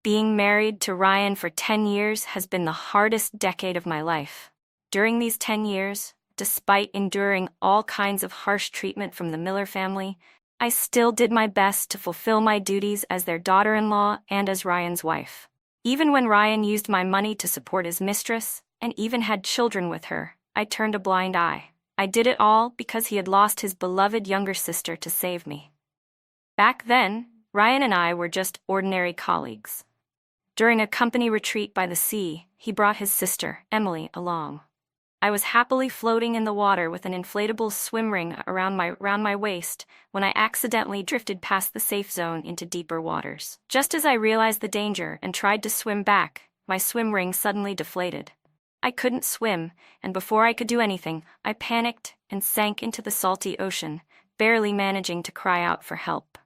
Being married to Ryan for 10 years has been the hardest decade of my life. During these 10 years, despite enduring all kinds of harsh treatment from the Miller family, I still did my best to fulfill my duties as their daughter-in-law and as Ryan's wife. Even when Ryan used my money to support his mistress, and even had children with her, I turned a blind eye. I did it all because he had lost his beloved younger sister to save me. Back then, Ryan and I were just ordinary colleagues. During a company retreat by the sea, he brought his sister, Emily, along. I was happily floating in the water with an inflatable swim ring around my waist when I accidentally drifted past the safe zone into deeper waters. Just as I realized the danger and tried to swim back, my swim ring suddenly deflated. I couldn't swim, and before I could do anything, I panicked and sank into the salty ocean, barely managing to cry out for help.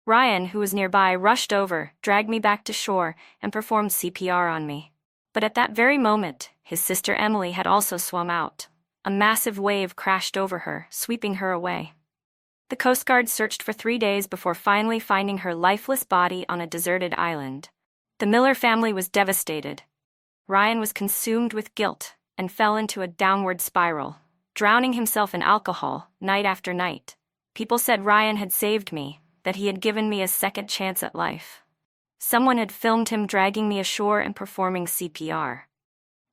Ryan, who was nearby, rushed over, dragged me back to shore, and performed CPR on me. But at that very moment, his sister Emily had also swum out. A massive wave crashed over her, sweeping her away. The Coast Guard searched for 3 days before finally finding her lifeless body on a deserted island. The Miller family was devastated. Ryan was consumed with guilt and fell into a downward spiral, drowning himself in alcohol night after night. People said Ryan had saved me, that he had given me a second chance at life. Someone had filmed him dragging me ashore and performing CPR.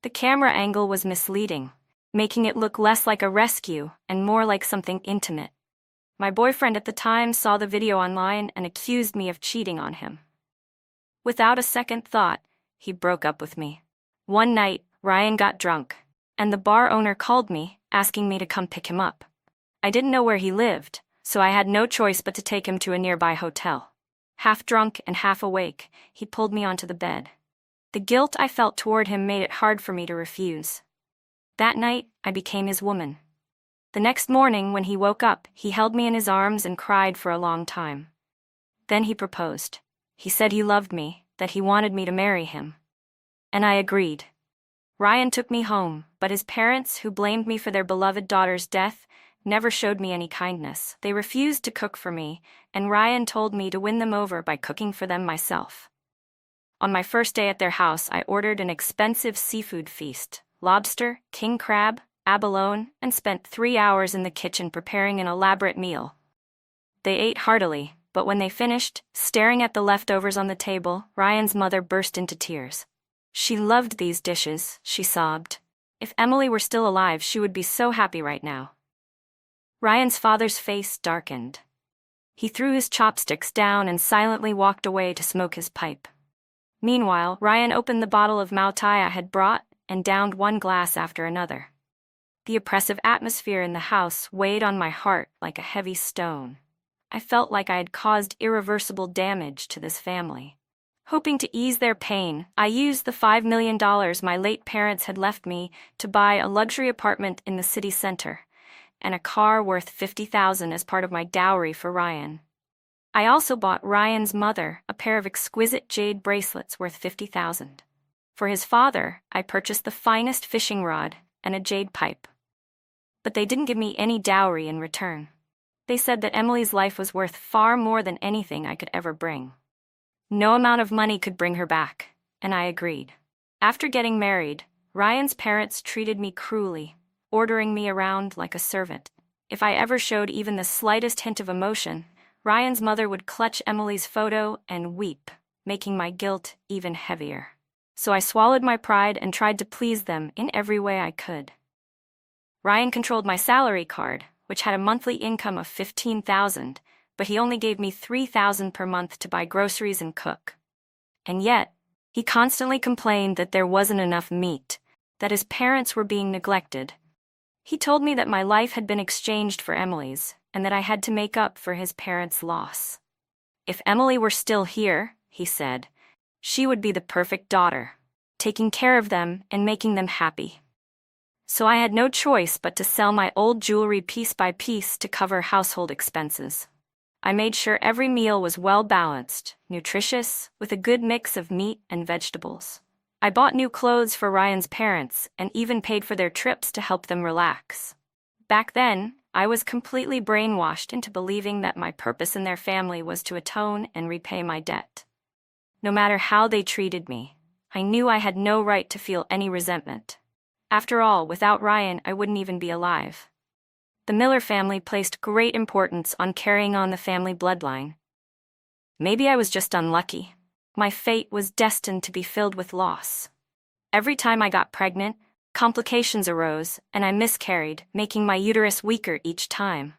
The camera angle was misleading, making it look less like a rescue and more like something intimate. My boyfriend at the time saw the video online and accused me of cheating on him. Without a second thought, he broke up with me. One night, Ryan got drunk, and the bar owner called me, asking me to come pick him up. I didn't know where he lived, so I had no choice but to take him to a nearby hotel. Half drunk and half awake, he pulled me onto the bed. The guilt I felt toward him made it hard for me to refuse. That night, I became his woman. The next morning, when he woke up, he held me in his arms and cried for a long time. Then he proposed. He said he loved me, that he wanted me to marry him. And I agreed. Ryan took me home, but his parents, who blamed me for their beloved daughter's death, never showed me any kindness. They refused to cook for me, and Ryan told me to win them over by cooking for them myself. On my first day at their house, I ordered an expensive seafood feast, lobster, king crab, abalone, and spent 3 hours in the kitchen preparing an elaborate meal. They ate heartily, but when they finished, staring at the leftovers on the table, Ryan's mother burst into tears. She loved these dishes, she sobbed. If Emily were still alive, she would be so happy right now. Ryan's father's face darkened. He threw his chopsticks down and silently walked away to smoke his pipe. Meanwhile, Ryan opened the bottle of Mau Tai I had brought and downed one glass after another. The oppressive atmosphere in the house weighed on my heart like a heavy stone. I felt like I had caused irreversible damage to this family. Hoping to ease their pain, I used the $5 million my late parents had left me to buy a luxury apartment in the city center, and a car worth $50,000 as part of my dowry for Ryan. I also bought Ryan's mother a pair of exquisite jade bracelets worth $50,000. For his father, I purchased the finest fishing rod and a jade pipe. But they didn't give me any dowry in return. They said that Emily's life was worth far more than anything I could ever bring. No amount of money could bring her back, and I agreed. After getting married, Ryan's parents treated me cruelly, ordering me around like a servant. If I ever showed even the slightest hint of emotion, Ryan's mother would clutch Emily's photo and weep, making my guilt even heavier. So I swallowed my pride and tried to please them in every way I could. Ryan controlled my salary card, which had a monthly income of $15,000, but he only gave me $3,000 per month to buy groceries and cook. And yet, he constantly complained that there wasn't enough meat, that his parents were being neglected. He told me that my life had been exchanged for Emily's, and that I had to make up for his parents' loss. If Emily were still here, he said, she would be the perfect daughter, taking care of them and making them happy. So I had no choice but to sell my old jewelry piece by piece to cover household expenses. I made sure every meal was well-balanced, nutritious, with a good mix of meat and vegetables. I bought new clothes for Ryan's parents and even paid for their trips to help them relax. Back then, I was completely brainwashed into believing that my purpose in their family was to atone and repay my debt. no matter how they treated me. I knew I had no right to feel any resentment. After all, without Ryan, I wouldn't even be alive. The Miller family placed great importance on carrying on the family bloodline. Maybe I was just unlucky. My fate was destined to be filled with loss. Every time I got pregnant, complications arose, and I miscarried, making my uterus weaker each time.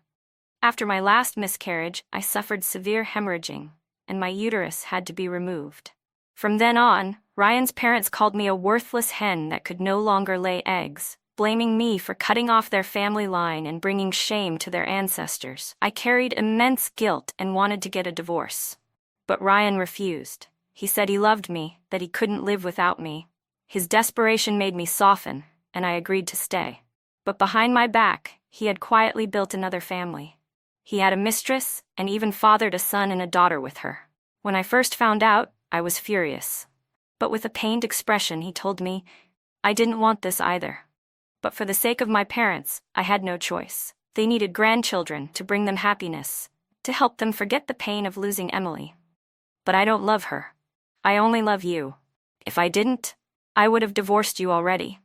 After my last miscarriage, I suffered severe hemorrhaging, and my uterus had to be removed. From then on, Ryan's parents called me a worthless hen that could no longer lay eggs, blaming me for cutting off their family line and bringing shame to their ancestors. I carried immense guilt and wanted to get a divorce. But Ryan refused. He said he loved me, that he couldn't live without me. His desperation made me soften, and I agreed to stay. But behind my back, he had quietly built another family. He had a mistress, and even fathered a son and a daughter with her. When I first found out, I was furious. But with a pained expression, he told me, I didn't want this either. But for the sake of my parents, I had no choice. They needed grandchildren to bring them happiness, to help them forget the pain of losing Emily. But I don't love her. I only love you. If I didn't, I would have divorced you already.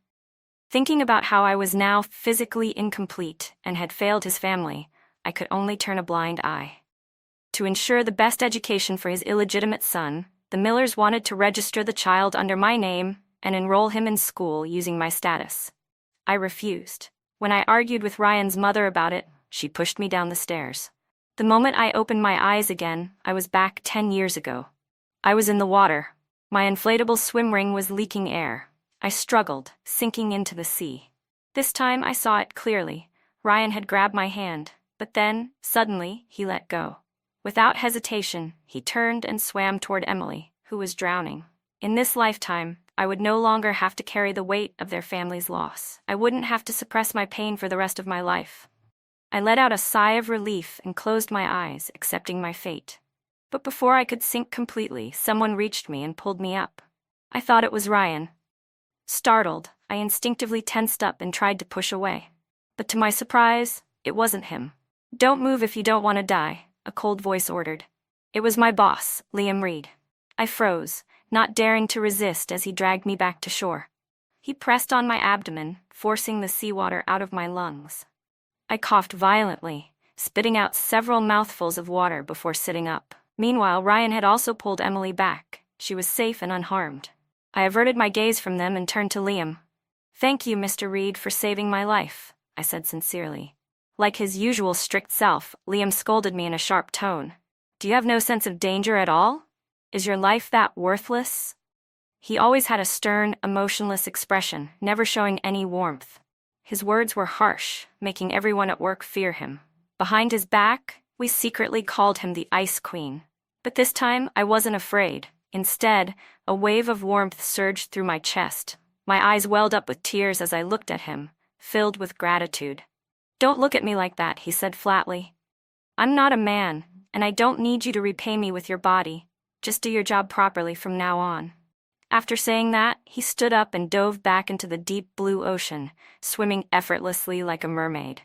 Thinking about how I was now physically incomplete and had failed his family, I could only turn a blind eye. To ensure the best education for his illegitimate son, the Millers wanted to register the child under my name and enroll him in school using my status. I refused. When I argued with Ryan's mother about it, she pushed me down the stairs. The moment I opened my eyes again, I was back 10 years ago. I was in the water. My inflatable swim ring was leaking air. I struggled, sinking into the sea. This time I saw it clearly. Ryan had grabbed my hand, but then, suddenly, he let go. Without hesitation, he turned and swam toward Emily, who was drowning. In this lifetime, I would no longer have to carry the weight of their family's loss. I wouldn't have to suppress my pain for the rest of my life. I let out a sigh of relief and closed my eyes, accepting my fate. But before I could sink completely, someone reached me and pulled me up. I thought it was Ryan. Startled, I instinctively tensed up and tried to push away. But to my surprise, it wasn't him. Don't move if you don't want to die, a cold voice ordered. It was my boss, Liam Reed. I froze, not daring to resist as he dragged me back to shore. He pressed on my abdomen, forcing the seawater out of my lungs. I coughed violently, spitting out several mouthfuls of water before sitting up. Meanwhile, Ryan had also pulled Emily back. She was safe and unharmed. I averted my gaze from them and turned to Liam. Thank you, Mr. Reed, for saving my life, I said sincerely. Like his usual strict self, Liam scolded me in a sharp tone. Do you have no sense of danger at all? Is your life that worthless? He always had a stern, emotionless expression, never showing any warmth. His words were harsh, making everyone at work fear him. Behind his back, we secretly called him the Ice Queen. But this time, I wasn't afraid. Instead, a wave of warmth surged through my chest. My eyes welled up with tears as I looked at him, filled with gratitude. Don't look at me like that, he said flatly. I'm not a man, and I don't need you to repay me with your body. Just do your job properly from now on. After saying that, he stood up and dove back into the deep blue ocean, swimming effortlessly like a mermaid.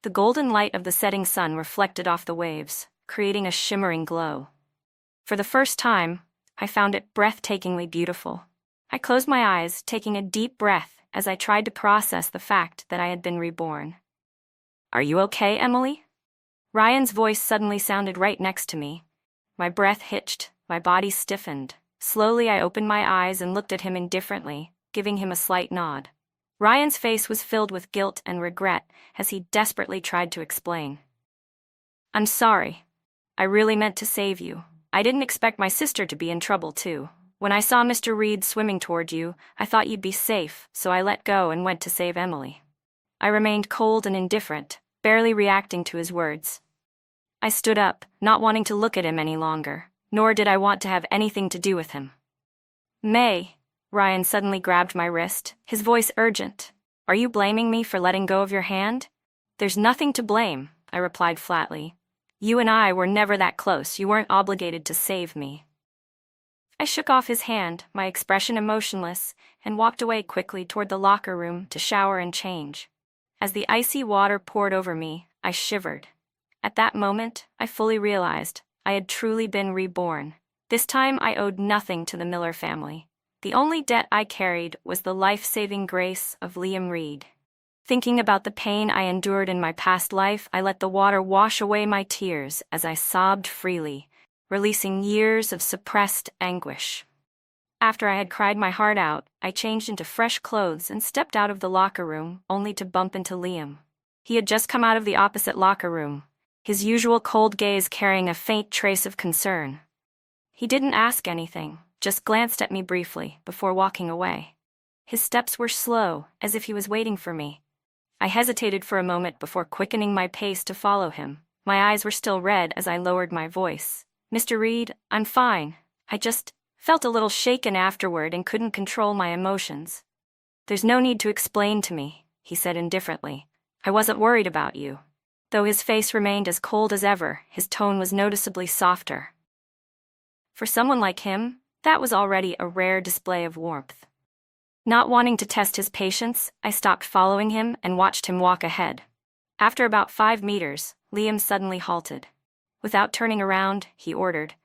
The golden light of the setting sun reflected off the waves, creating a shimmering glow. For the first time, I found it breathtakingly beautiful. I closed my eyes, taking a deep breath as I tried to process the fact that I had been reborn. Are you okay, Emily? Ryan's voice suddenly sounded right next to me. My breath hitched, my body stiffened. Slowly I opened my eyes and looked at him indifferently, giving him a slight nod. Ryan's face was filled with guilt and regret as he desperately tried to explain. I'm sorry. I really meant to save you. I didn't expect my sister to be in trouble too. When I saw Mr. Reed swimming toward you, I thought you'd be safe, so I let go and went to save Emily. I remained cold and indifferent, barely reacting to his words. I stood up, not wanting to look at him any longer, nor did I want to have anything to do with him. May, Ryan suddenly grabbed my wrist, his voice urgent. Are you blaming me for letting go of your hand? There's nothing to blame, I replied flatly. You and I were never that close. You weren't obligated to save me. I shook off his hand, my expression emotionless, and walked away quickly toward the locker room to shower and change. As the icy water poured over me, I shivered. At that moment, I fully realized I had truly been reborn. This time I owed nothing to the Miller family. The only debt I carried was the life-saving grace of Liam Reed. Thinking about the pain I endured in my past life, I let the water wash away my tears as I sobbed freely, releasing years of suppressed anguish. After I had cried my heart out, I changed into fresh clothes and stepped out of the locker room, only to bump into Liam. He had just come out of the opposite locker room, his usual cold gaze carrying a faint trace of concern. He didn't ask anything, just glanced at me briefly before walking away. His steps were slow, as if he was waiting for me. I hesitated for a moment before quickening my pace to follow him. My eyes were still red as I lowered my voice. "Mr. Reed, I'm fine. I just felt a little shaken afterward and couldn't control my emotions." "There's no need to explain to me," he said indifferently. "I wasn't worried about you." Though his face remained as cold as ever, his tone was noticeably softer. For someone like him, that was already a rare display of warmth. Not wanting to test his patience, I stopped following him and watched him walk ahead. After about 5 meters, Liam suddenly halted. Without turning around, he ordered,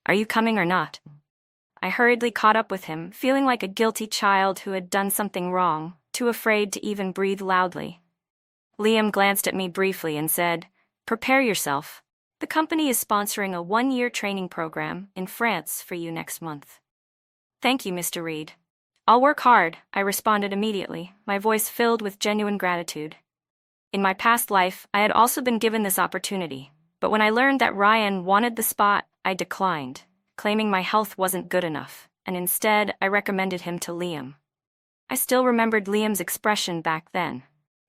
"Are you coming or not?" I hurriedly caught up with him, feeling like a guilty child who had done something wrong, too afraid to even breathe loudly. Liam glanced at me briefly and said, "Prepare yourself. The company is sponsoring a 1-year training program in France for you next month." "Thank you, Mr. Reed. I'll work hard," I responded immediately, my voice filled with genuine gratitude. In my past life, I had also been given this opportunity, but when I learned that Ryan wanted the spot, I declined, claiming my health wasn't good enough, and instead I recommended him to Liam. I still remembered Liam's expression back then.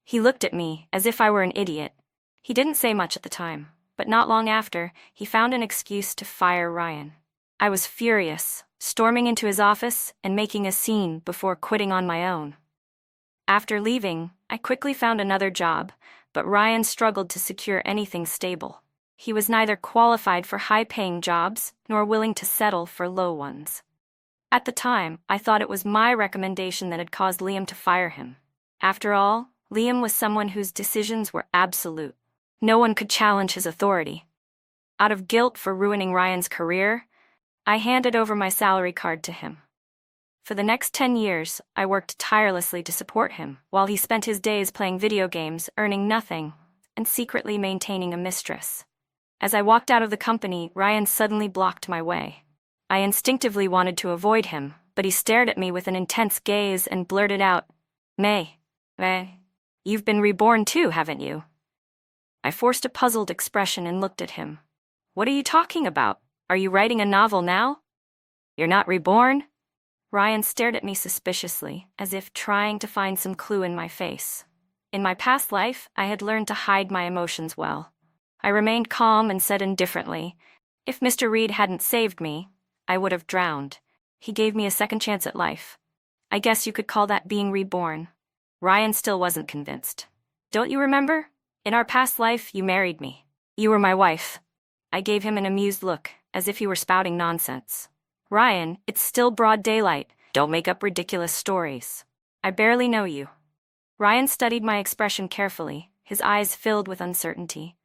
He looked at me as if I were an idiot. He didn't say much at the time, but not long after, he found an excuse to fire Ryan. I was furious, storming into his office and making a scene before quitting on my own. After leaving, I quickly found another job, but Ryan struggled to secure anything stable. He was neither qualified for high-paying jobs nor willing to settle for low ones. At the time, I thought it was my recommendation that had caused Liam to fire him. After all, Liam was someone whose decisions were absolute. No one could challenge his authority. Out of guilt for ruining Ryan's career, I handed over my salary card to him. For the next 10 years, I worked tirelessly to support him, while he spent his days playing video games, earning nothing, and secretly maintaining a mistress. As I walked out of the company, Ryan suddenly blocked my way. I instinctively wanted to avoid him, but he stared at me with an intense gaze and blurted out, May, you've been reborn too, haven't you?" I forced a puzzled expression and looked at him. "What are you talking about? Are you writing a novel now?" "You're not reborn?" Ryan stared at me suspiciously, as if trying to find some clue in my face. In my past life, I had learned to hide my emotions well. I remained calm and said indifferently, "If Mr. Reed hadn't saved me, I would have drowned. He gave me a second chance at life. I guess you could call that being reborn." Ryan still wasn't convinced. "Don't you remember? In our past life, you married me. You were my wife." I gave him an amused look, as if he were spouting nonsense. "Ryan, it's still broad daylight. Don't make up ridiculous stories. I barely know you." Ryan studied my expression carefully, his eyes filled with uncertainty.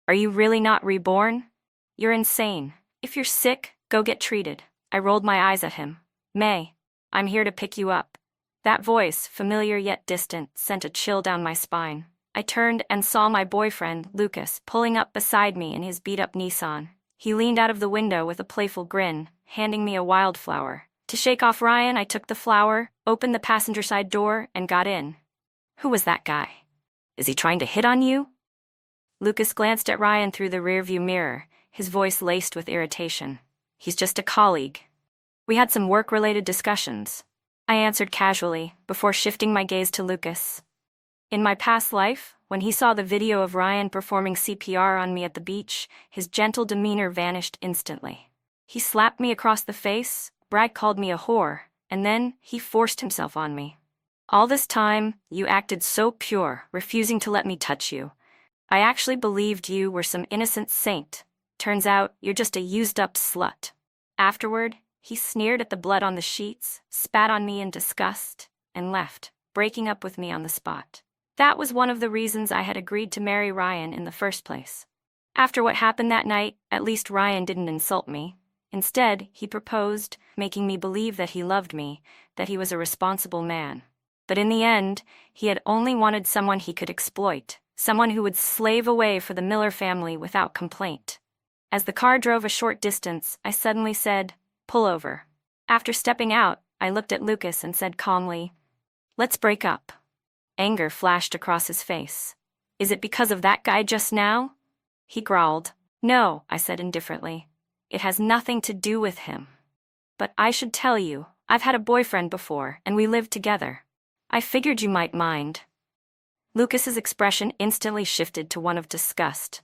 "Are you really not reborn? You're insane. If you're sick, go get treated." I rolled my eyes at him. "May, I'm here to pick you up." That voice, familiar yet distant, sent a chill down my spine. I turned and saw my boyfriend, Lucas, pulling up beside me in his beat-up Nissan. He leaned out of the window with a playful grin, handing me a wildflower. To shake off Ryan, I took the flower, opened the passenger side door, and got in. "Who was that guy? Is he trying to hit on you?" Lucas glanced at Ryan through the rearview mirror, his voice laced with irritation. "He's just a colleague. We had some work-related discussions," I answered casually, before shifting my gaze to Lucas. In my past life, when he saw the video of Ryan performing CPR on me at the beach, his gentle demeanor vanished instantly. He slapped me across the face, Brad called me a whore, and then he forced himself on me. "All this time, you acted so pure, refusing to let me touch you. I actually believed you were some innocent saint. Turns out, you're just a used-up slut." Afterward, he sneered at the blood on the sheets, spat on me in disgust, and left, breaking up with me on the spot. That was one of the reasons I had agreed to marry Ryan in the first place. After what happened that night, at least Ryan didn't insult me. Instead, he proposed, making me believe that he loved me, that he was a responsible man. But in the end, he had only wanted someone he could exploit, someone who would slave away for the Miller family without complaint. As the car drove a short distance, I suddenly said, "Pull over." After stepping out, I looked at Lucas and said calmly, "Let's break up." Anger flashed across his face. "Is it because of that guy just now?" He growled. "No," I said indifferently. "It has nothing to do with him. But I should tell you, I've had a boyfriend before, and we lived together. I figured you might mind." Lucas's expression instantly shifted to one of disgust.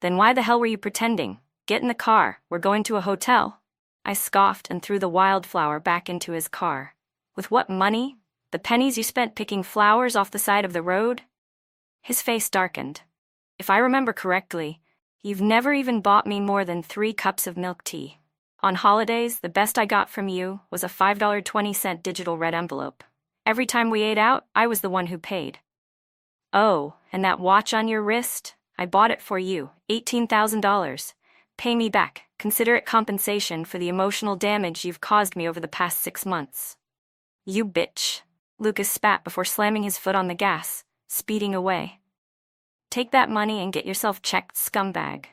"Then why the hell were you pretending? Get in the car, we're going to a hotel." I scoffed and threw the wildflower back into his car. "With what money? The pennies you spent picking flowers off the side of the road?" His face darkened. "If I remember correctly, you've never even bought me more than 3 cups of milk tea. On holidays, the best I got from you was a $5.20 digital red envelope. Every time we ate out, I was the one who paid." "Oh, and that watch on your wrist? I bought it for you, $18,000. Pay me back. Consider it compensation for the emotional damage you've caused me over the past 6 months." "You bitch." Lucas spat before slamming his foot on the gas, speeding away. "Take that money and get yourself checked, scumbag,"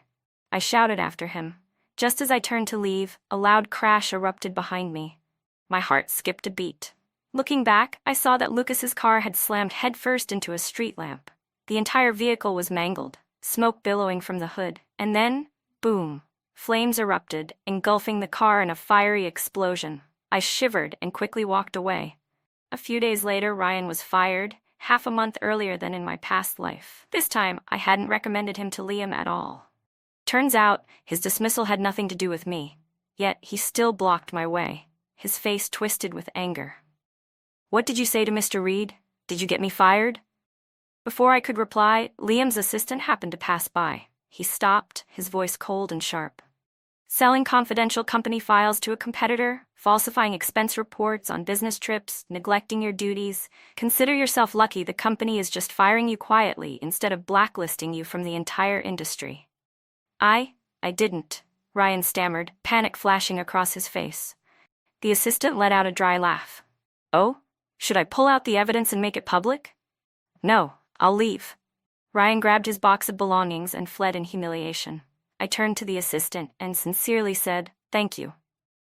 I shouted after him. Just as I turned to leave, a loud crash erupted behind me. My heart skipped a beat. Looking back, I saw that Lucas's car had slammed headfirst into a street lamp. The entire vehicle was mangled, smoke billowing from the hood, and then, boom, flames erupted, engulfing the car in a fiery explosion. I shivered and quickly walked away. A few days later, Ryan was fired, half a month earlier than in my past life. This time, I hadn't recommended him to Liam at all. Turns out, his dismissal had nothing to do with me. Yet, he still blocked my way, his face twisted with anger. "What did you say to Mr. Reed? Did you get me fired?" Before I could reply, Liam's assistant happened to pass by. He stopped, his voice cold and sharp. "Selling confidential company files to a competitor, falsifying expense reports on business trips, neglecting your duties. Consider yourself lucky the company is just firing you quietly instead of blacklisting you from the entire industry." I didn't," Ryan stammered, panic flashing across his face. The assistant let out a dry laugh. "Oh? Should I pull out the evidence and make it public?" "No, I'll leave." Ryan grabbed his box of belongings and fled in humiliation. I turned to the assistant and sincerely said, "Thank you."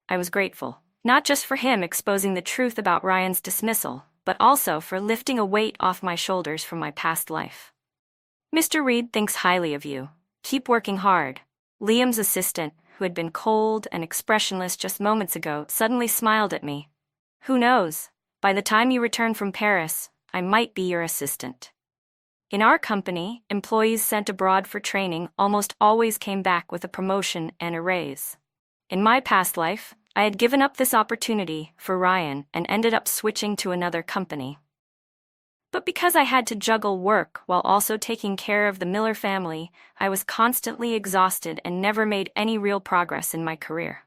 I was grateful, not just for him exposing the truth about Ryan's dismissal, but also for lifting a weight off my shoulders from my past life. "Mr. Reed thinks highly of you. Keep working hard." Liam's assistant, who had been cold and expressionless just moments ago, suddenly smiled at me. "Who knows? By the time you return from Paris, I might be your assistant." In our company, employees sent abroad for training almost always came back with a promotion and a raise. In my past life, I had given up this opportunity for Ryan and ended up switching to another company. But because I had to juggle work while also taking care of the Miller family, I was constantly exhausted and never made any real progress in my career.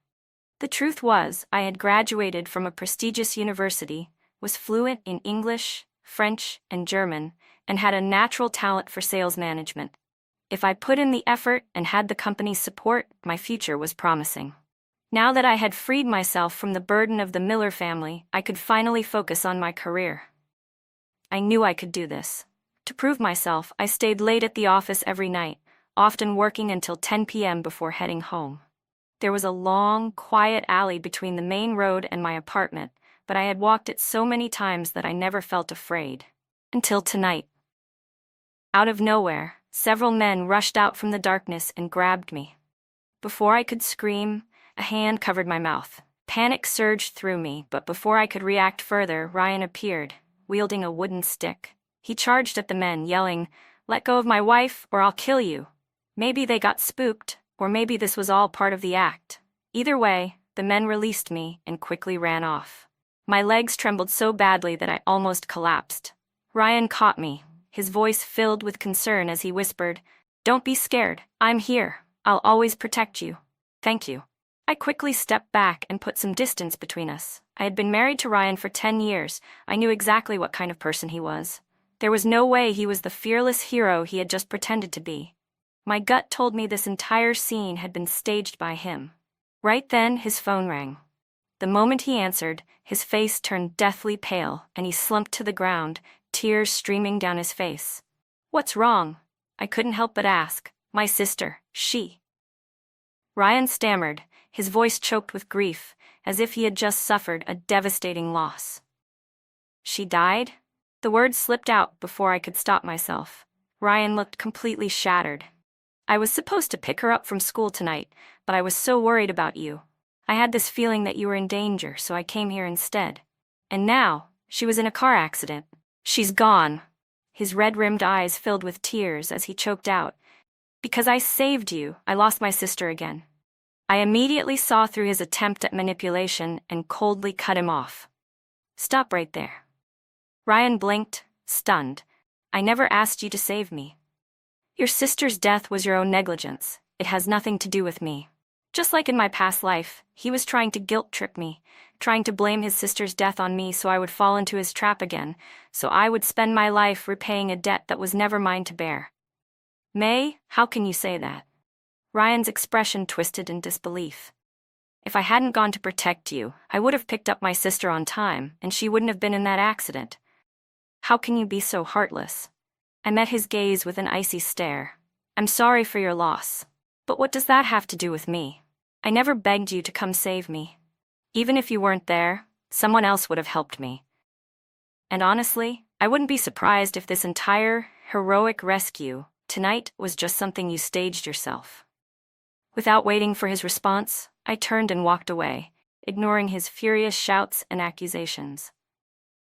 The truth was, I had graduated from a prestigious university, was fluent in English, French, and German, and had a natural talent for sales management. If I put in the effort and had the company's support, my future was promising. Now that I had freed myself from the burden of the Miller family, I could finally focus on my career. I knew I could do this. To prove myself, I stayed late at the office every night, often working until 10 p.m. before heading home. There was a long, quiet alley between the main road and my apartment, but I had walked it so many times that I never felt afraid. Until tonight. Out of nowhere, several men rushed out from the darkness and grabbed me. Before I could scream, a hand covered my mouth. Panic surged through me, but before I could react further, Ryan appeared, wielding a wooden stick. He charged at the men, yelling, "Let go of my wife, or I'll kill you." Maybe they got spooked, or maybe this was all part of the act. Either way, the men released me and quickly ran off. My legs trembled so badly that I almost collapsed. Ryan caught me, his voice filled with concern as he whispered, "Don't be scared, I'm here. I'll always protect you. Thank you." I quickly stepped back and put some distance between us. I had been married to Ryan for 10 years. I knew exactly what kind of person he was. There was no way he was the fearless hero he had just pretended to be. My gut told me this entire scene had been staged by him. Right then, his phone rang. The moment he answered, his face turned deathly pale and he slumped to the ground, tears streaming down his face. "What's wrong?" I couldn't help but ask. "My sister, she..." Ryan stammered, his voice choked with grief, as if he had just suffered a devastating loss. "She died?" The words slipped out before I could stop myself. Ryan looked completely shattered. "I was supposed to pick her up from school tonight, but I was so worried about you. I had this feeling that you were in danger, so I came here instead. And now, she was in a car accident. She's gone." His red-rimmed eyes filled with tears as he choked out, "Because I saved you, I lost my sister again." I immediately saw through his attempt at manipulation and coldly cut him off. "Stop right there." Ryan blinked, stunned. "I never asked you to save me. Your sister's death was your own negligence. It has nothing to do with me." Just like in my past life, he was trying to guilt-trip me, trying to blame his sister's death on me so I would fall into his trap again, so I would spend my life repaying a debt that was never mine to bear. "May, how can you say that?" Ryan's expression twisted in disbelief. "If I hadn't gone to protect you, I would have picked up my sister on time, and she wouldn't have been in that accident. How can you be so heartless?" I met his gaze with an icy stare. "I'm sorry for your loss. But what does that have to do with me? I never begged you to come save me. Even if you weren't there, someone else would have helped me. And honestly, I wouldn't be surprised if this entire heroic rescue tonight was just something you staged yourself." Without waiting for his response, I turned and walked away, ignoring his furious shouts and accusations.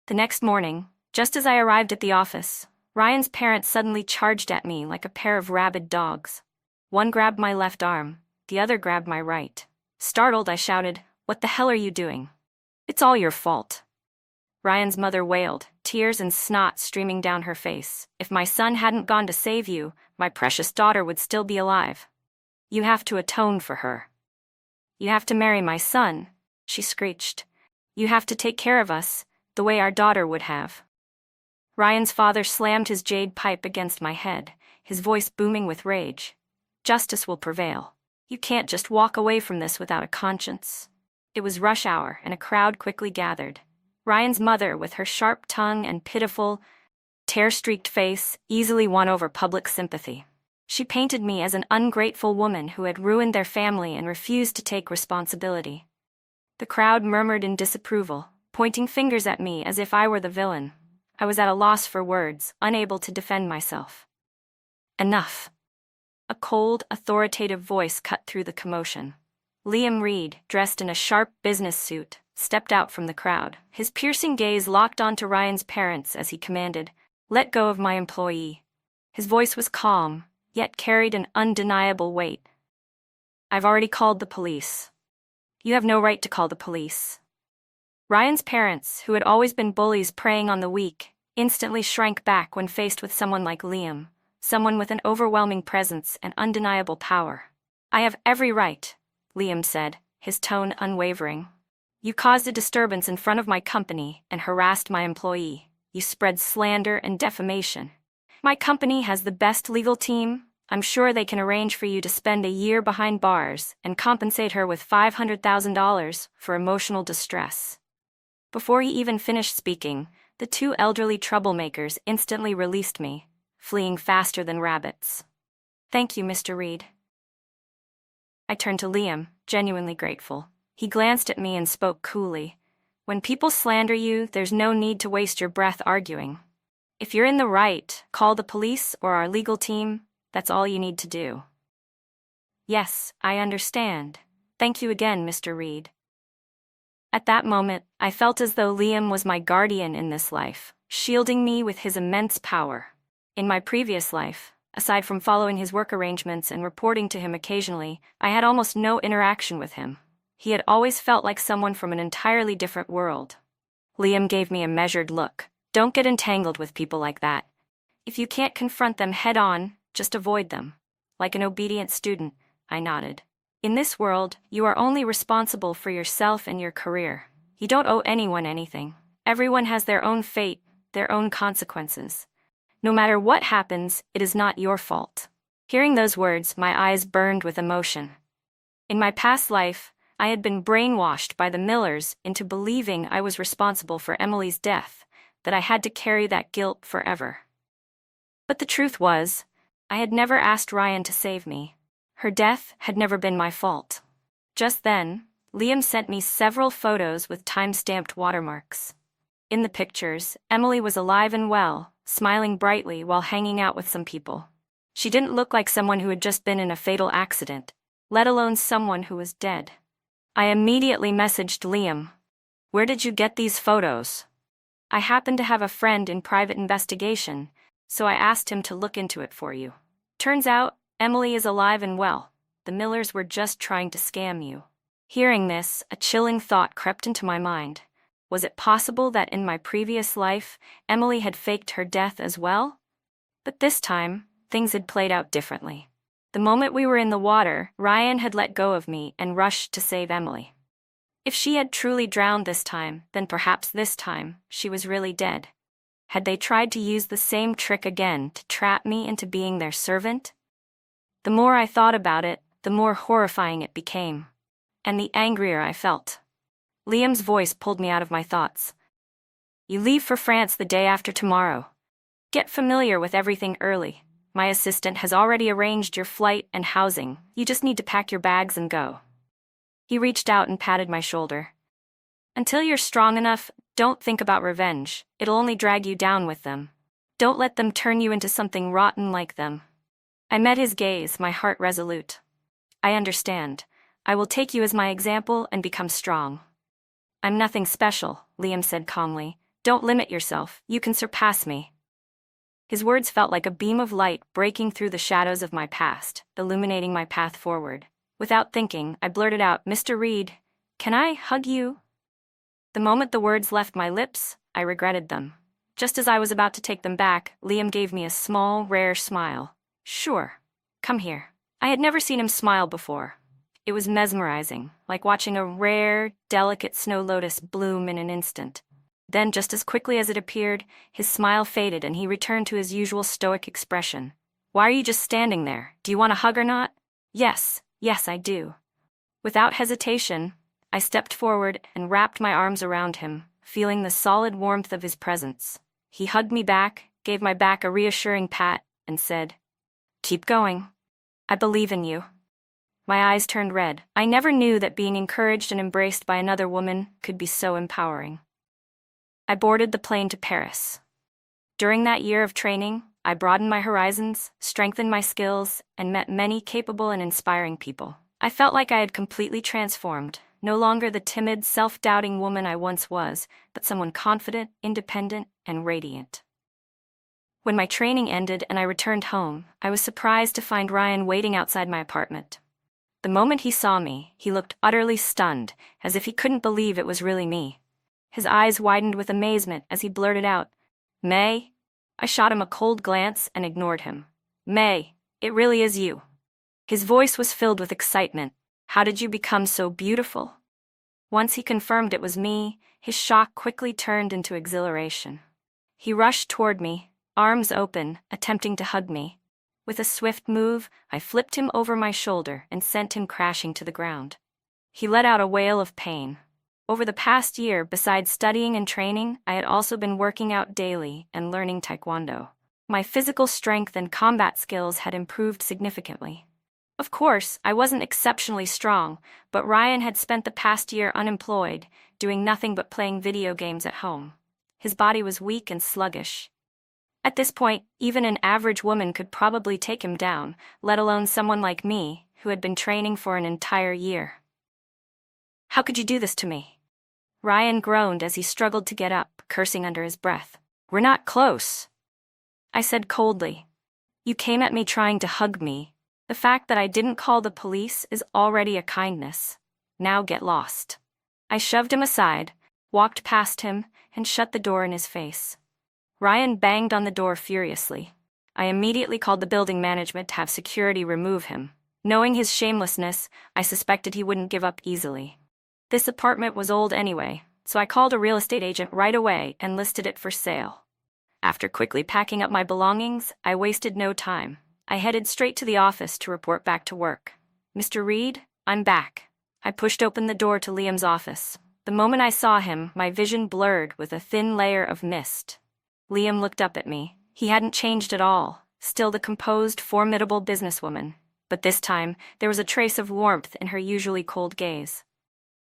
The next morning, just as I arrived at the office, Ryan's parents suddenly charged at me like a pair of rabid dogs. One grabbed my left arm, the other grabbed my right. Startled, I shouted, "What the hell are you doing? It's all your fault." Ryan's mother wailed, tears and snot streaming down her face. "If my son hadn't gone to save you, my precious daughter would still be alive. You have to atone for her. You have to marry my son," she screeched. "You have to take care of us, the way our daughter would have." Ryan's father slammed his jade pipe against my head, his voice booming with rage. "Justice will prevail. You can't just walk away from this without a conscience." It was rush hour, and a crowd quickly gathered. Ryan's mother, with her sharp tongue and pitiful, tear-streaked face, easily won over public sympathy. She painted me as an ungrateful woman who had ruined their family and refused to take responsibility. The crowd murmured in disapproval, pointing fingers at me as if I were the villain. I was at a loss for words, unable to defend myself. "Enough." A cold, authoritative voice cut through the commotion. Liam Reed, dressed in a sharp business suit, stepped out from the crowd. His piercing gaze locked onto Ryan's parents as he commanded, "Let go of my employee." His voice was calm, yet carried an undeniable weight. "I've already called the police." "You have no right to call the police." Ryan's parents, who had always been bullies preying on the weak, instantly shrank back when faced with someone like Liam, someone with an overwhelming presence and undeniable power. "I have every right," Liam said, his tone unwavering. "You caused a disturbance in front of my company and harassed my employee. You spread slander and defamation. My company has the best legal team. I'm sure they can arrange for you to spend a year behind bars and compensate her with $500,000 for emotional distress." Before he even finished speaking, the two elderly troublemakers instantly released me, fleeing faster than rabbits. "Thank you, Mr. Reed." I turned to Liam, genuinely grateful. He glanced at me and spoke coolly. "When people slander you, there's no need to waste your breath arguing. If you're in the right, call the police or our legal team. That's all you need to do." "Yes, I understand. Thank you again, Mr. Reed." At that moment, I felt as though Liam was my guardian in this life, shielding me with his immense power. In my previous life, aside from following his work arrangements and reporting to him occasionally, I had almost no interaction with him. He had always felt like someone from an entirely different world. Liam gave me a measured look. "Don't get entangled with people like that. If you can't confront them head-on, just avoid them." Like an obedient student, I nodded. "In this world, you are only responsible for yourself and your career. You don't owe anyone anything. Everyone has their own fate, their own consequences. No matter what happens, it is not your fault." Hearing those words, my eyes burned with emotion. In my past life, I had been brainwashed by the Millers into believing I was responsible for Emily's death, that I had to carry that guilt forever. But the truth was, I had never asked Ryan to save me. Her death had never been my fault. Just then, Liam sent me several photos with time-stamped watermarks. In the pictures, Emily was alive and well, smiling brightly while hanging out with some people. She didn't look like someone who had just been in a fatal accident, let alone someone who was dead. I immediately messaged Liam. "Where did you get these photos?" "I happen to have a friend in private investigation, so I asked him to look into it for you. Turns out, Emily is alive and well. The Millers were just trying to scam you." Hearing this, a chilling thought crept into my mind. Was it possible that in my previous life, Emily had faked her death as well? But this time, things had played out differently. The moment we were in the water, Ryan had let go of me and rushed to save Emily. If she had truly drowned this time, then perhaps this time, she was really dead. Had they tried to use the same trick again to trap me into being their servant? The more I thought about it, the more horrifying it became. And the angrier I felt. Liam's voice pulled me out of my thoughts. "You leave for France the day after tomorrow. Get familiar with everything early. My assistant has already arranged your flight and housing. You just need to pack your bags and go." He reached out and patted my shoulder. "Until you're strong enough, don't think about revenge. It'll only drag you down with them. Don't let them turn you into something rotten like them." I met his gaze, my heart resolute. "I understand. I will take you as my example and become strong." "I'm nothing special," Liam said calmly. "Don't limit yourself. You can surpass me." His words felt like a beam of light breaking through the shadows of my past, illuminating my path forward. Without thinking, I blurted out, "Mr. Reed, can I hug you?" The moment the words left my lips, I regretted them. Just as I was about to take them back, Liam gave me a small, rare smile. "Sure. Come here." I had never seen him smile before. It was mesmerizing, like watching a rare, delicate snow lotus bloom in an instant. Then, just as quickly as it appeared, his smile faded and he returned to his usual stoic expression. "Why are you just standing there? Do you want a hug or not?" Yes, I do." Without hesitation, I stepped forward and wrapped my arms around him, feeling the solid warmth of his presence. He hugged me back, gave my back a reassuring pat, and said, "Keep going. I believe in you." My eyes turned red. I never knew that being encouraged and embraced by another woman could be so empowering. I boarded the plane to Paris. During that year of training, I broadened my horizons, strengthened my skills, and met many capable and inspiring people. I felt like I had completely transformed, no longer the timid, self-doubting woman I once was, but someone confident, independent, and radiant. When my training ended and I returned home, I was surprised to find Ryan waiting outside my apartment. The moment he saw me, he looked utterly stunned, as if he couldn't believe it was really me. His eyes widened with amazement as he blurted out, "May?" I shot him a cold glance and ignored him. "May, it really is you." His voice was filled with excitement. "How did you become so beautiful?" Once he confirmed it was me, his shock quickly turned into exhilaration. He rushed toward me, arms open, attempting to hug me. With a swift move, I flipped him over my shoulder and sent him crashing to the ground. He let out a wail of pain. Over the past year, besides studying and training, I had also been working out daily and learning Taekwondo. My physical strength and combat skills had improved significantly. Of course, I wasn't exceptionally strong, but Ryan had spent the past year unemployed, doing nothing but playing video games at home. His body was weak and sluggish. At this point, even an average woman could probably take him down, let alone someone like me, who had been training for an entire year. "How could you do this to me?" Ryan groaned as he struggled to get up, cursing under his breath. "We're not close," I said coldly. "You came at me trying to hug me. The fact that I didn't call the police is already a kindness. Now get lost." I shoved him aside, walked past him, and shut the door in his face. Ryan banged on the door furiously. I immediately called the building management to have security remove him. Knowing his shamelessness, I suspected he wouldn't give up easily. This apartment was old anyway, so I called a real estate agent right away and listed it for sale. After quickly packing up my belongings, I wasted no time. I headed straight to the office to report back to work. "Mr. Reed, I'm back. I pushed open the door to Liam's office. The moment I saw him, my vision blurred with a thin layer of mist. Liam looked up at me. He hadn't changed at all, still the composed, formidable businesswoman. But this time, there was a trace of warmth in her usually cold gaze.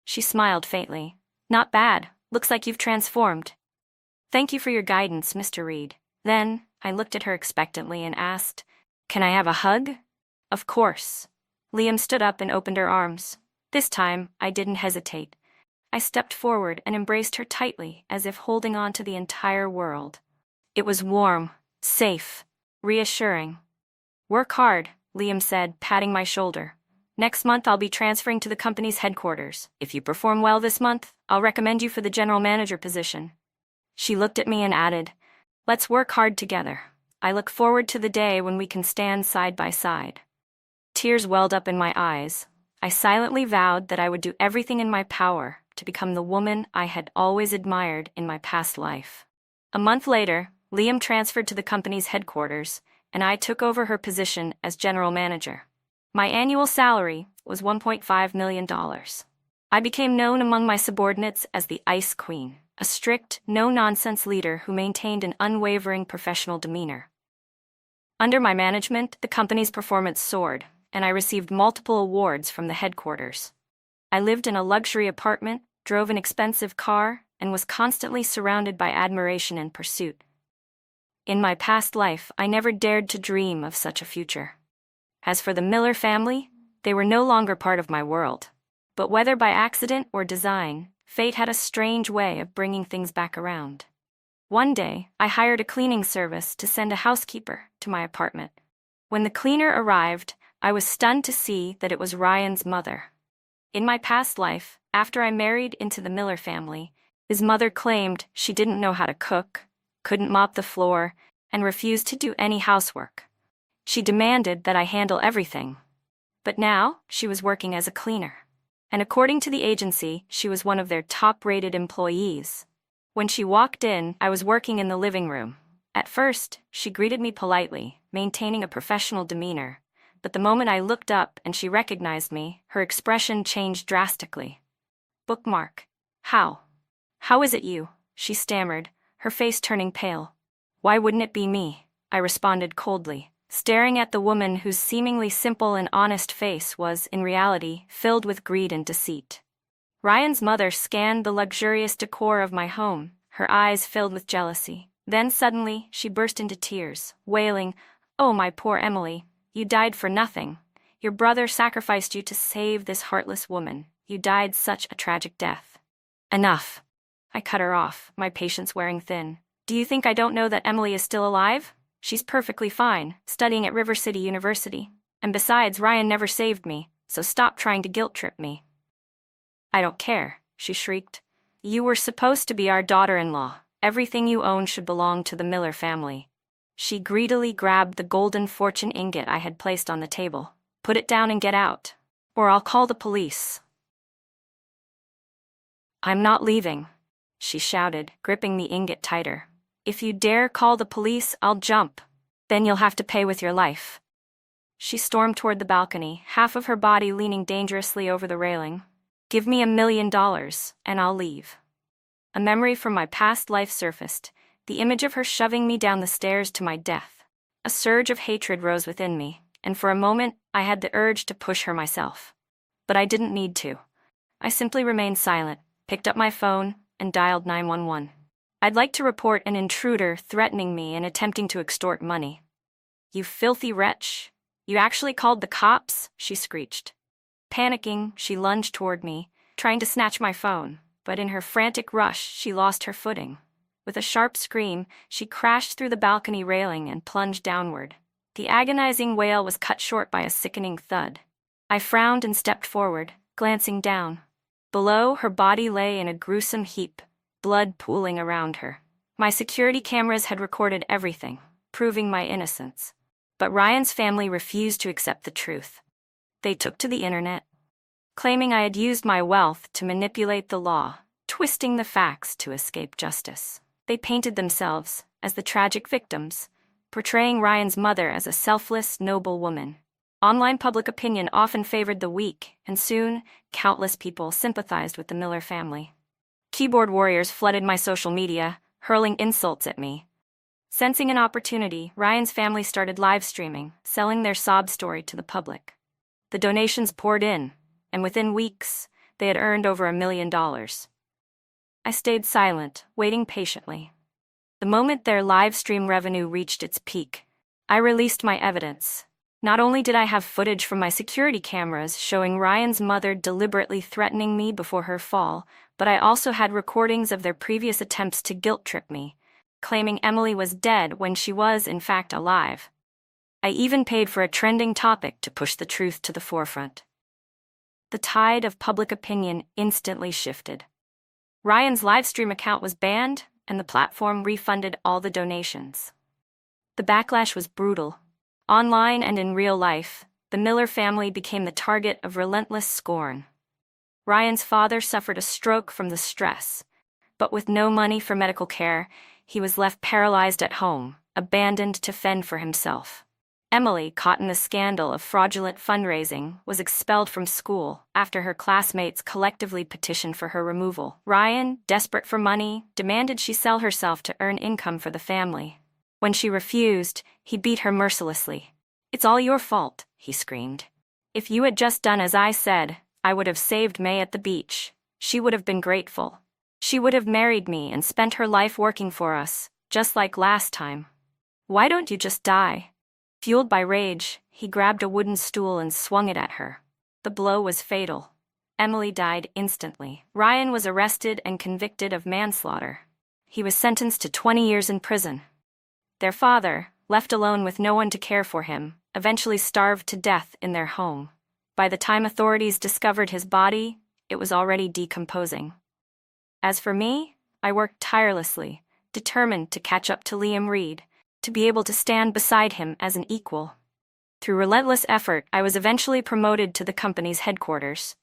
She smiled faintly. "Not bad. Looks like you've transformed." "Thank you for your guidance, Mr. Reed." Then, I looked at her expectantly and asked, "Can I have a hug?" "Of course." Liam stood up and opened her arms. This time, I didn't hesitate. I stepped forward and embraced her tightly, as if holding on to the entire world. It was warm, safe, reassuring. "Work hard," Liam said, patting my shoulder. "Next month I'll be transferring to the company's headquarters. If you perform well this month, I'll recommend you for the general manager position." She looked at me and added, "Let's work hard together. I look forward to the day when we can stand side by side." Tears welled up in my eyes. I silently vowed that I would do everything in my power to become the woman I had always admired in my past life. A month later, Liam transferred to the company's headquarters, and I took over her position as general manager. My annual salary was $1.5 million. I became known among my subordinates as the Ice Queen, a strict, no-nonsense leader who maintained an unwavering professional demeanor. Under my management, the company's performance soared, and I received multiple awards from the headquarters. I lived in a luxury apartment, drove an expensive car, and was constantly surrounded by admiration and pursuit. In my past life, I never dared to dream of such a future. As for the Miller family, they were no longer part of my world. But whether by accident or design, fate had a strange way of bringing things back around. One day, I hired a cleaning service to send a housekeeper to my apartment. When the cleaner arrived, I was stunned to see that it was Ryan's mother. In my past life, after I married into the Miller family, his mother claimed she didn't know how to cook, couldn't mop the floor, and refused to do any housework. She demanded that I handle everything. But now, she was working as a cleaner. And according to the agency, she was one of their top-rated employees. When she walked in, I was working in the living room. At first, she greeted me politely, maintaining a professional demeanor. But the moment I looked up and she recognized me, her expression changed drastically. "Bookmark. How? How is it you?" she stammered, her face turning pale. "Why wouldn't it be me?" I responded coldly, staring at the woman whose seemingly simple and honest face was, in reality, filled with greed and deceit. Ryan's mother scanned the luxurious decor of my home, her eyes filled with jealousy. Then suddenly, she burst into tears, wailing, "Oh, my poor Emily, you died for nothing. Your brother sacrificed you to save this heartless woman. You died such a tragic death." "Enough." I cut her off, my patience wearing thin. "Do you think I don't know that Emily is still alive? She's perfectly fine, studying at River City University. And besides, Ryan never saved me, so stop trying to guilt-trip me." "I don't care," she shrieked. "You were supposed to be our daughter-in-law. Everything you own should belong to the Miller family." She greedily grabbed the golden fortune ingot I had placed on the table. "Put it down and get out, or I'll call the police." "I'm not leaving," she shouted, gripping the ingot tighter. "If you dare call the police, I'll jump. Then you'll have to pay with your life." She stormed toward the balcony, half of her body leaning dangerously over the railing. "Give me $1 million, and I'll leave." A memory from my past life surfaced, the image of her shoving me down the stairs to my death. A surge of hatred rose within me, and for a moment I had the urge to push her myself. But I didn't need to. I simply remained silent, picked up my phone, and dialed 911. "I'd like to report an intruder threatening me and attempting to extort money." "You filthy wretch. You actually called the cops?" she screeched. Panicking, she lunged toward me, trying to snatch my phone, but in her frantic rush, she lost her footing. With a sharp scream, she crashed through the balcony railing and plunged downward. The agonizing wail was cut short by a sickening thud. I frowned and stepped forward, glancing down. Below, her body lay in a gruesome heap, blood pooling around her. My security cameras had recorded everything, proving my innocence. But Ryan's family refused to accept the truth. They took to the internet, claiming I had used my wealth to manipulate the law, twisting the facts to escape justice. They painted themselves as the tragic victims, portraying Ryan's mother as a selfless, noble woman. Online public opinion often favored the weak, and soon, countless people sympathized with the Miller family. Keyboard warriors flooded my social media, hurling insults at me. Sensing an opportunity, Ryan's family started live streaming, selling their sob story to the public. The donations poured in, and within weeks, they had earned over $1 million. I stayed silent, waiting patiently. The moment their live stream revenue reached its peak, I released my evidence. Not only did I have footage from my security cameras showing Ryan's mother deliberately threatening me before her fall, but I also had recordings of their previous attempts to guilt-trip me, claiming Emily was dead when she was, in fact, alive. I even paid for a trending topic to push the truth to the forefront. The tide of public opinion instantly shifted. Ryan's livestream account was banned, and the platform refunded all the donations. The backlash was brutal. Online and in real life, the Miller family became the target of relentless scorn. Ryan's father suffered a stroke from the stress, but with no money for medical care, he was left paralyzed at home, abandoned to fend for himself. Emily, caught in the scandal of fraudulent fundraising, was expelled from school after her classmates collectively petitioned for her removal. Ryan, desperate for money, demanded she sell herself to earn income for the family. When she refused, he beat her mercilessly. "It's all your fault," he screamed. "If you had just done as I said, I would have saved May at the beach. She would have been grateful. She would have married me and spent her life working for us, just like last time. Why don't you just die?" Fueled by rage, he grabbed a wooden stool and swung it at her. The blow was fatal. Emily died instantly. Ryan was arrested and convicted of manslaughter. He was sentenced to 20 years in prison. Their father, left alone with no one to care for him, eventually starved to death in their home. By the time authorities discovered his body, it was already decomposing. As for me, I worked tirelessly, determined to catch up to Liam Reed, to be able to stand beside him as an equal. Through relentless effort, I was eventually promoted to the company's headquarters.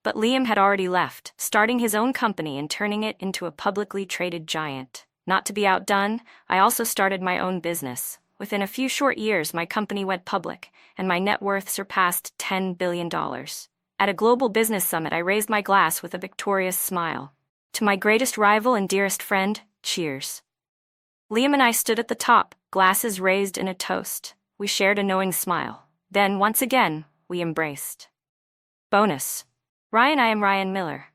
But Liam had already left, starting his own company and turning it into a publicly traded giant. Not to be outdone, I also started my own business. Within a few short years, my company went public, and my net worth surpassed $10 billion. At a global business summit, I raised my glass with a victorious smile. To my greatest rival and dearest friend, cheers. Liam and I stood at the top, glasses raised in a toast. We shared a knowing smile. Then, once again, we embraced. Bonus. I am Ryan Miller.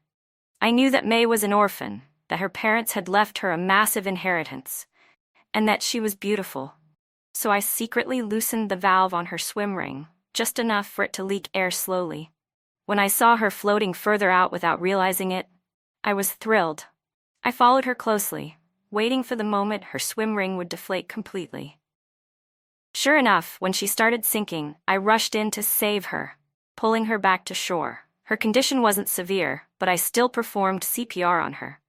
I knew that May was an orphan, that her parents had left her a massive inheritance, and that she was beautiful. So I secretly loosened the valve on her swim ring, just enough for it to leak air slowly. When I saw her floating further out without realizing it, I was thrilled. I followed her closely, waiting for the moment her swim ring would deflate completely. Sure enough, when she started sinking, I rushed in to save her, pulling her back to shore. Her condition wasn't severe, but I still performed CPR on her.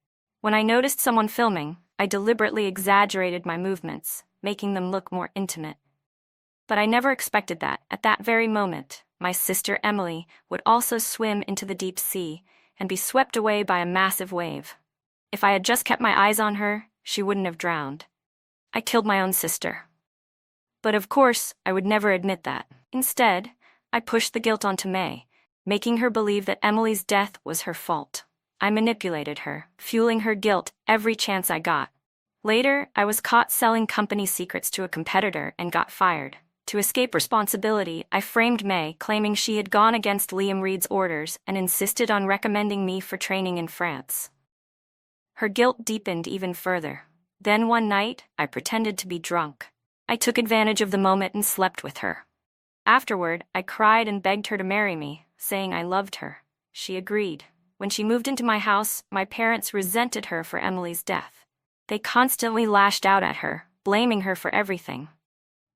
When I noticed someone filming, I deliberately exaggerated my movements, making them look more intimate. But I never expected that, at that very moment, my sister Emily would also swim into the deep sea and be swept away by a massive wave. If I had just kept my eyes on her, she wouldn't have drowned. I killed my own sister. But of course, I would never admit that. Instead, I pushed the guilt onto May, making her believe that Emily's death was her fault. I manipulated her, fueling her guilt every chance I got. Later, I was caught selling company secrets to a competitor and got fired. To escape responsibility, I framed May, claiming she had gone against Liam Reed's orders and insisted on recommending me for training in France. Her guilt deepened even further. Then one night, I pretended to be drunk. I took advantage of the moment and slept with her. Afterward, I cried and begged her to marry me, saying I loved her. She agreed. When she moved into my house, my parents resented her for Emily's death. They constantly lashed out at her, blaming her for everything.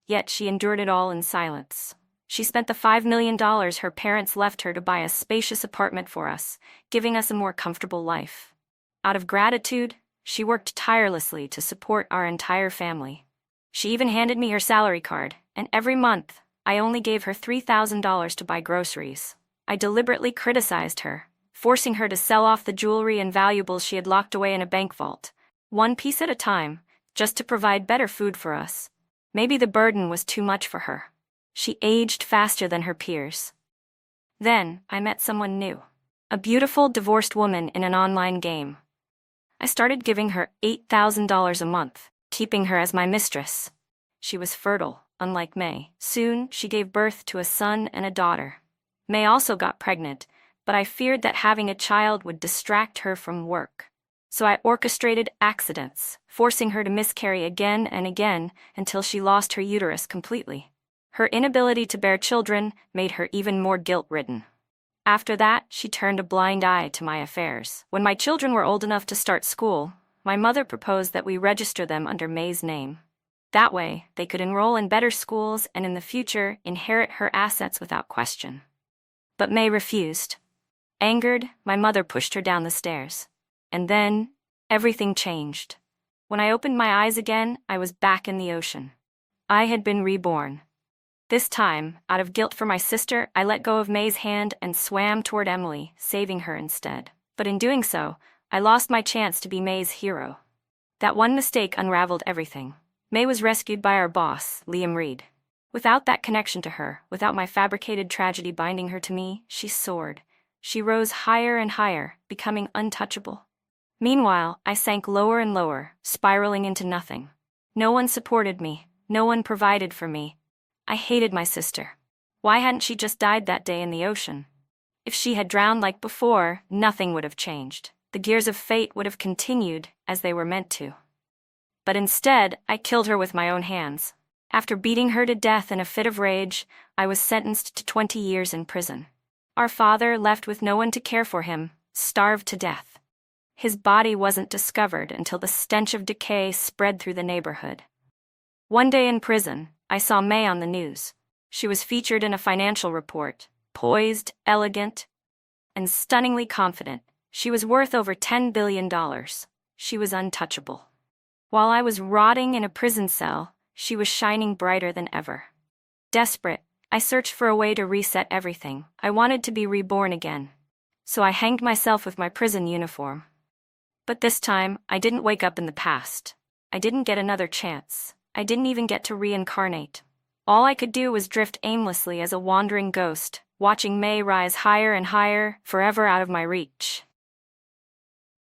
Yet she endured it all in silence. She spent the $5 million her parents left her to buy a spacious apartment for us, giving us a more comfortable life. Out of gratitude, she worked tirelessly to support our entire family. She even handed me her salary card, and every month, I only gave her $3,000 to buy groceries. I deliberately criticized her, forcing her to sell off the jewelry and valuables she had locked away in a bank vault, one piece at a time, just to provide better food for us. Maybe the burden was too much for her. She aged faster than her peers. Then, I met someone new. A beautiful divorced woman in an online game. I started giving her $8,000 a month, keeping her as my mistress. She was fertile, unlike May. Soon, she gave birth to a son and a daughter. May also got pregnant, but I feared that having a child would distract her from work. So I orchestrated accidents, forcing her to miscarry again and again until she lost her uterus completely. Her inability to bear children made her even more guilt-ridden. After that, she turned a blind eye to my affairs. When my children were old enough to start school, my mother proposed that we register them under May's name. That way, they could enroll in better schools and in the future inherit her assets without question. But May refused. Angered, my mother pushed her down the stairs. And then, everything changed. When I opened my eyes again, I was back in the ocean. I had been reborn. This time, out of guilt for my sister, I let go of May's hand and swam toward Emily, saving her instead. But in doing so, I lost my chance to be May's hero. That one mistake unraveled everything. May was rescued by our boss, Liam Reed. Without that connection to her, without my fabricated tragedy binding her to me, she soared. She rose higher and higher, becoming untouchable. Meanwhile, I sank lower and lower, spiraling into nothing. No one supported me. No one provided for me. I hated my sister. Why hadn't she just died that day in the ocean? If she had drowned like before, nothing would have changed. The gears of fate would have continued as they were meant to. But instead, I killed her with my own hands. After beating her to death in a fit of rage, I was sentenced to 20 years in prison. Our father, left with no one to care for him, starved to death. His body wasn't discovered until the stench of decay spread through the neighborhood. One day in prison, I saw May on the news. She was featured in a financial report, poised, elegant, and stunningly confident. She was worth over $10 billion. She was untouchable. While I was rotting in a prison cell, she was shining brighter than ever. Desperate, I searched for a way to reset everything. I wanted to be reborn again. So I hanged myself with my prison uniform. But this time, I didn't wake up in the past. I didn't get another chance. I didn't even get to reincarnate. All I could do was drift aimlessly as a wandering ghost, watching May rise higher and higher, forever out of my reach.